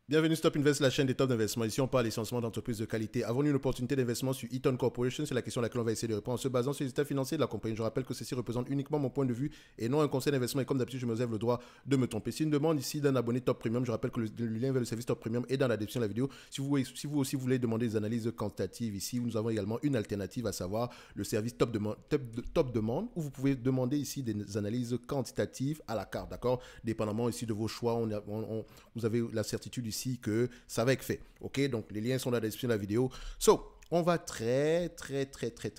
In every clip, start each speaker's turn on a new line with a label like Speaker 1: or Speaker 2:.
Speaker 1: Bienvenue sur Top Invest, la chaîne des top d'investissement. Ici, on parle essentiellement d'entreprises de qualité. Avons-nous une opportunité d'investissement sur Eaton Corporation? C'est la question à laquelle on va essayer de répondre en se basant sur les états financiers de la compagnie. Je rappelle que ceci représente uniquement mon point de vue et non un conseil d'investissement. Et comme d'habitude, je me réserve le droit de me tromper. Si une demande ici d'un abonné Top Premium, je rappelle que le lien vers le service Top Premium est dans la description de la vidéo. Si vous aussi voulez demander des analyses quantitatives ici, nous avons également une alternative, à savoir le service Top Demande, où vous pouvez demander ici des analyses quantitatives à la carte, d'accord? Dépendamment ici de vos choix, vous avez la certitude ici que ça va être fait. Ok, donc les liens sont dans la description de la vidéo. On va très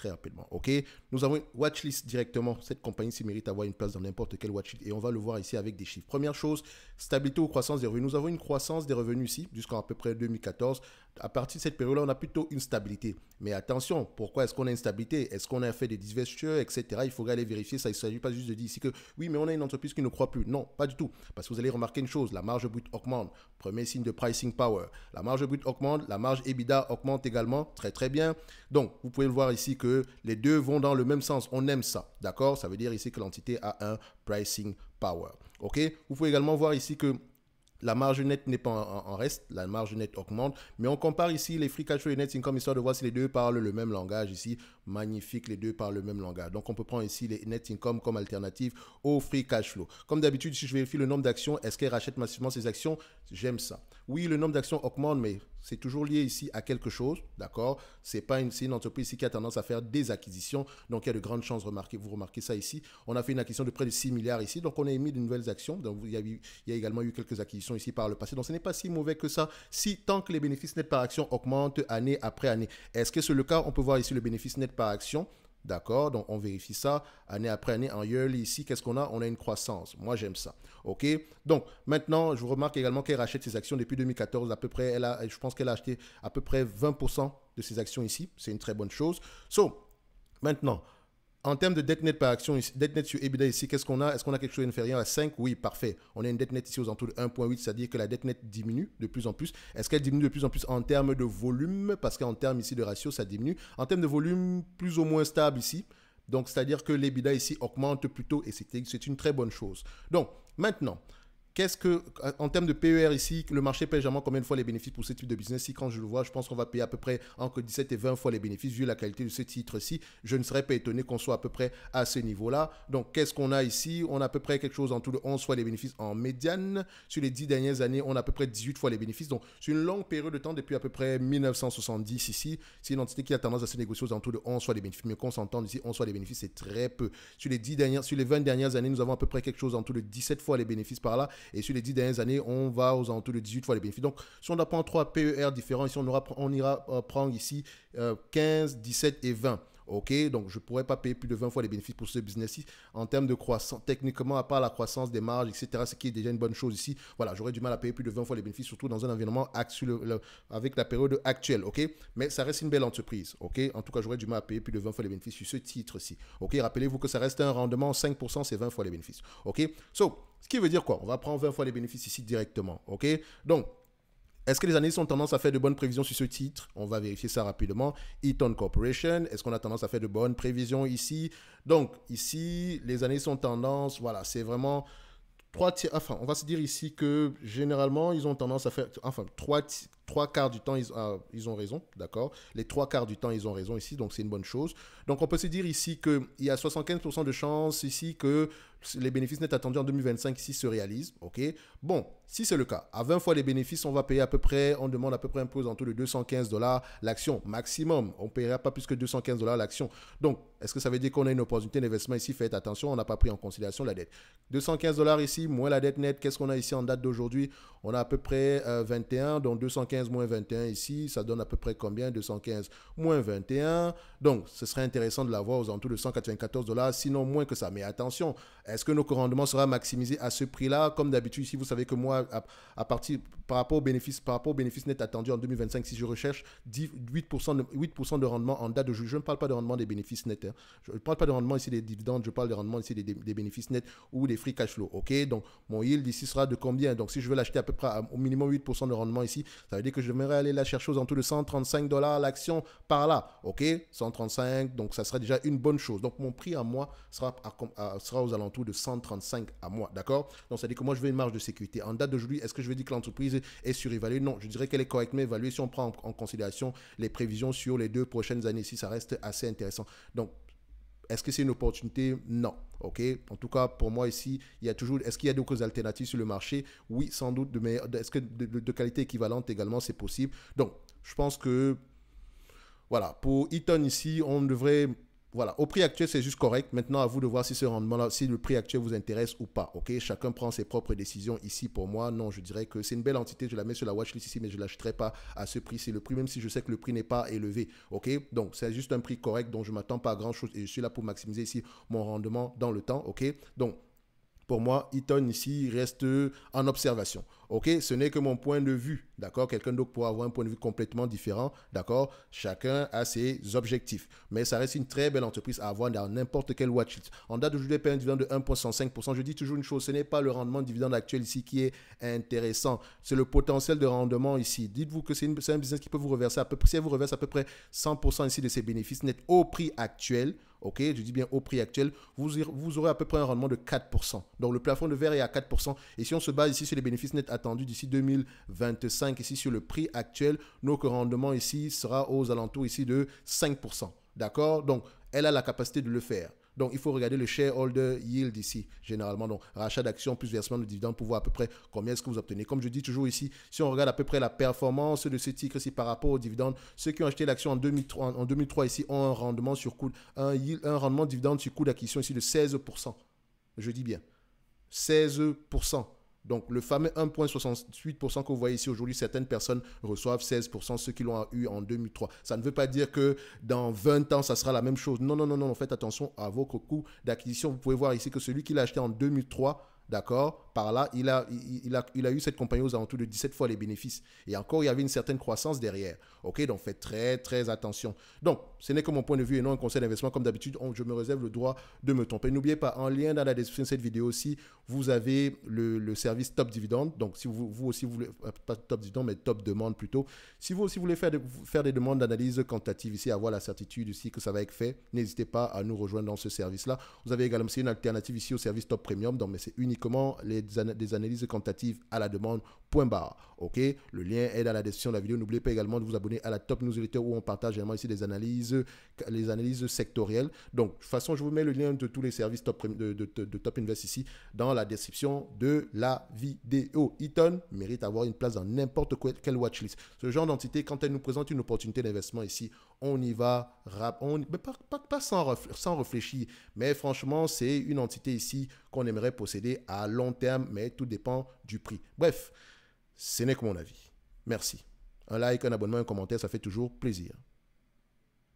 Speaker 1: rapidement. Ok, nous avons une watchlist directement. Cette compagnie-ci mérite d'avoir une place dans n'importe quelle watchlist et on va le voir ici avec des chiffres. Première chose, stabilité ou croissance des revenus. Nous avons une croissance des revenus ici jusqu'à peu près 2014. À partir de cette période-là, on a plutôt une stabilité. Mais attention, pourquoi est-ce qu'on a une stabilité? Est-ce qu'on a fait des divestitures, etc. Il faudrait aller vérifier ça. Il ne s'agit pas juste de dire ici que oui, mais on a une entreprise qui ne croit plus. Non, pas du tout. Parce que vous allez remarquer une chose, la marge brute augmente. Premier signe de pricing power. La marge brute augmente, la marge EBITDA augmente également. Très bien. Donc, vous pouvez le voir ici que les deux vont dans le même sens. On aime ça. D'accord? Ça veut dire ici que l'entité a un pricing power. OK? Vous pouvez également voir ici que la marge nette n'est pas en reste, la marge nette augmente, mais on compare ici les free cash flow et net income histoire de voir si les deux parlent le même langage ici. Magnifique, les deux parlent le même langage. Donc on peut prendre ici les net income comme alternative au free cash flow. Comme d'habitude, si je vérifie le nombre d'actions, est-ce qu'elle rachète massivement ses actions? J'aime ça. Oui, le nombre d'actions augmente, mais c'est toujours lié ici à quelque chose, d'accord? C'est une entreprise ici qui a tendance à faire des acquisitions, donc il y a de grandes chances, vous remarquez ça ici. On a fait une acquisition de près de 6 milliards ici, donc on a émis de nouvelles actions, donc il y a également eu quelques acquisitions ici par le passé, donc ce n'est pas si mauvais que ça, si tant que les bénéfices nets par action augmentent année après année. Est-ce que c'est le cas? On peut voir ici le bénéfice net par action. D'accord, donc on vérifie ça année après année en yearly. Ici, qu'est-ce qu'on a? On a une croissance. Moi, j'aime ça. OK, donc maintenant, je vous remarque également qu'elle rachète ses actions depuis 2014. À peu près, je pense qu'elle a acheté à peu près 20% de ses actions ici. C'est une très bonne chose. Maintenant, en termes de dette nette par action, dette nette sur EBITDA ici, qu'est-ce qu'on a? Est-ce qu'on a quelque chose d'inférieur à 5? Oui, parfait. On a une dette nette ici aux alentours de 1,8, c'est-à-dire que la dette nette diminue de plus en plus. Est-ce qu'elle diminue de plus en plus en termes de volume? Parce qu'en termes ici de ratio, ça diminue. En termes de volume, plus ou moins stable ici. Donc, c'est-à-dire que l'EBITDA ici augmente plutôt et c'est une très bonne chose. Donc, maintenant, en termes de PER ici, le marché paye généralement combien de fois les bénéfices pour ce type de business? Si quand je le vois, je pense qu'on va payer à peu près entre 17 et 20 fois les bénéfices vu la qualité de ce titre-ci. Je ne serais pas étonné qu'on soit à peu près à ce niveau-là. Donc, qu'est-ce qu'on a ici? On a à peu près quelque chose en tout de 11 fois les bénéfices en médiane. Sur les 10 dernières années, on a à peu près 18 fois les bénéfices. Donc, sur une longue période de temps, depuis à peu près 1970 ici, c'est une entité qui a tendance à se négocier aux alentours de 11 fois les bénéfices. Mais qu'on s'entende ici, 11 fois les bénéfices, c'est très peu. Sur les 20 dernières années, nous avons à peu près quelque chose en tout de 17 fois les bénéfices par là. Et sur les 10 dernières années, on va aux alentours de 18 fois les bénéfices. Donc, si on apprend 3 PER différents, ici, on ira prendre ici 15, 17 et 20. OK, donc je ne pourrais pas payer plus de 20 fois les bénéfices pour ce business-ci. En termes de croissance, techniquement, à part la croissance des marges, etc., ce qui est déjà une bonne chose ici, voilà, j'aurais du mal à payer plus de 20 fois les bénéfices, surtout dans un environnement avec la période actuelle. OK, mais ça reste une belle entreprise. OK, en tout cas, j'aurais du mal à payer plus de 20 fois les bénéfices sur ce titre-ci. OK, rappelez-vous que ça reste un rendement 5%, c'est 20 fois les bénéfices. OK, ce qui veut dire quoi? On va prendre 20 fois les bénéfices ici directement. OK, donc, est-ce que les analystes ont tendance à faire de bonnes prévisions sur ce titre? On va vérifier ça rapidement. Eaton Corporation, est-ce qu'on a tendance à faire de bonnes prévisions ici? Donc, ici, les analystes ont tendance, voilà, c'est vraiment on va se dire ici que généralement, ils ont tendance à faire, trois quarts du temps, ils ont raison, d'accord? Les trois quarts du temps, ils ont raison ici, donc c'est une bonne chose. Donc, on peut se dire ici qu'il y a 75% de chances ici que les bénéfices nets attendus en 2025 ici se réalisent, ok? Bon, si c'est le cas, à 20 fois les bénéfices, on va payer à peu près, on demande à peu près un peu aux alentours de 215 dollars l'action, maximum. On ne paiera pas plus que 215 dollars l'action. Donc, est-ce que ça veut dire qu'on a une opportunité d'investissement ici? Faites attention, on n'a pas pris en considération la dette. 215 dollars ici, moins la dette nette, qu'est-ce qu'on a ici en date d'aujourd'hui? On a à peu près 21, donc 215 moins 21 ici, ça donne à peu près combien? 215 moins 21. Donc, ce serait intéressant de l'avoir aux alentours de 194 dollars, sinon moins que ça. Mais attention, est-ce que notre rendement sera maximisé à ce prix-là? Comme d'habitude, ici, vous savez que moi, par rapport aux bénéfices nets attendus en 2025, si je recherche 8% de rendement en date d'aujourd'hui, je ne parle pas de rendement des bénéfices nets. Hein. Je ne parle pas de rendement ici des dividendes, je parle de rendement ici des bénéfices nets ou des free cash flow. OK? Donc, mon yield ici sera de combien? Donc, si je veux l'acheter à peu près au minimum 8% de rendement ici, ça veut dire que je devrais aller la chercher aux alentours de 135 dollars l'action par là. OK? 135, donc ça sera déjà une bonne chose. Donc, mon prix à moi sera aux alentours de 135 à moi. D'accord? Donc, ça veut dire que moi, je veux une marge de sécurité. En date d'aujourd'hui, est-ce que je veux dire que l'entreprise l'entreprise est surévaluée. Non, je dirais qu'elle est correctement évaluée si on prend en considération les prévisions sur les 2 prochaines années. Si ça reste assez intéressant. Donc, est-ce que c'est une opportunité? Non. OK. En tout cas, pour moi ici, il y a toujours. Est-ce qu'il y a d'autres alternatives sur le marché? Oui, sans doute. Est-ce que de qualité équivalente également, c'est possible? Donc, je pense que voilà. Pour Eaton ici, on devrait. Voilà, au prix actuel, c'est juste correct. Maintenant, à vous de voir si ce rendement-là, si le prix actuel vous intéresse ou pas. OK, chacun prend ses propres décisions ici. Pour moi, non, je dirais que c'est une belle entité. Je la mets sur la watchlist ici, mais je ne l'achèterai pas à ce prix. C'est le prix, même si je sais que le prix n'est pas élevé. OK, donc c'est juste un prix correct dont je ne m'attends pas à grand-chose et je suis là pour maximiser ici mon rendement dans le temps. OK, donc pour moi, Eaton ici reste en observation. OK, ce n'est que mon point de vue. D'accord, quelqu'un d'autre pourra avoir un point de vue complètement différent. D'accord, chacun a ses objectifs. Mais ça reste une très belle entreprise à avoir dans n'importe quel watchlist. En date d'aujourd'hui, elle paye un dividende de 1,105%. Je dis toujours une chose, ce n'est pas le rendement de dividende actuel ici qui est intéressant. C'est le potentiel de rendement ici. Dites-vous que c'est un business qui peut vous reverser à peu près, si elle vous reverse à peu près 100% ici de ses bénéfices nets au prix actuel. OK, je dis bien au prix actuel, vous aurez à peu près un rendement de 4%. Donc le plafond de verre est à 4%. Et si on se base ici sur les bénéfices nets attendus d'ici 2025, ici sur le prix actuel, notre rendement ici sera aux alentours ici de 5%. D'accord? Donc elle a la capacité de le faire. Donc, il faut regarder le shareholder yield ici, généralement. Donc, rachat d'actions plus versement de dividendes pour voir à peu près combien est-ce que vous obtenez. Comme je dis toujours ici, si on regarde à peu près la performance de ce titre ici par rapport aux dividendes, ceux qui ont acheté l'action en 2003 ici ont un rendement sur coût, un rendement de dividende sur coût d'acquisition ici de 16%. Je dis bien 16%. Donc, le fameux 1,68% que vous voyez ici aujourd'hui, certaines personnes reçoivent 16%, ceux qui l'ont eu en 2003. Ça ne veut pas dire que dans 20 ans, ça sera la même chose. Non, non, non, non. Faites attention à vos coûts d'acquisition. Vous pouvez voir ici que celui qui l'a acheté en 2003, d'accord, par là, il a eu cette compagnie aux alentours de 17 fois les bénéfices. Et encore, il y avait une certaine croissance derrière. OK, donc faites très, très attention. Donc, ce n'est que mon point de vue et non un conseil d'investissement. Comme d'habitude, je me réserve le droit de me tromper. N'oubliez pas, en lien dans la description de cette vidéo aussi, vous avez le service Top Dividende. Donc, si vous aussi voulez, pas Top Dividende, mais Top Demande plutôt. Si vous aussi voulez faire des demandes d'analyse quantitative ici, avoir la certitude ici que ça va être fait, n'hésitez pas à nous rejoindre dans ce service-là. Vous avez également une alternative ici au service Top Premium. Donc, mais c'est uniquement des analyses quantitatives à la demande, point barre. OK, le lien est dans la description de la vidéo. N'oubliez pas également de vous abonner à la Top Newsletter où on partage également ici les analyses sectorielles. Donc, de toute façon, je vous mets le lien de tous les services de Top Invest ici dans la description de la vidéo. Eaton mérite d'avoir une place dans n'importe quelle watchlist. Ce genre d'entité, quand elle nous présente une opportunité d'investissement ici, on y va, pas sans réfléchir, mais franchement, c'est une entité ici qu'on aimerait posséder à long terme, mais tout dépend du prix. Bref, ce n'est que mon avis. Merci. Un like, un abonnement, un commentaire, ça fait toujours plaisir.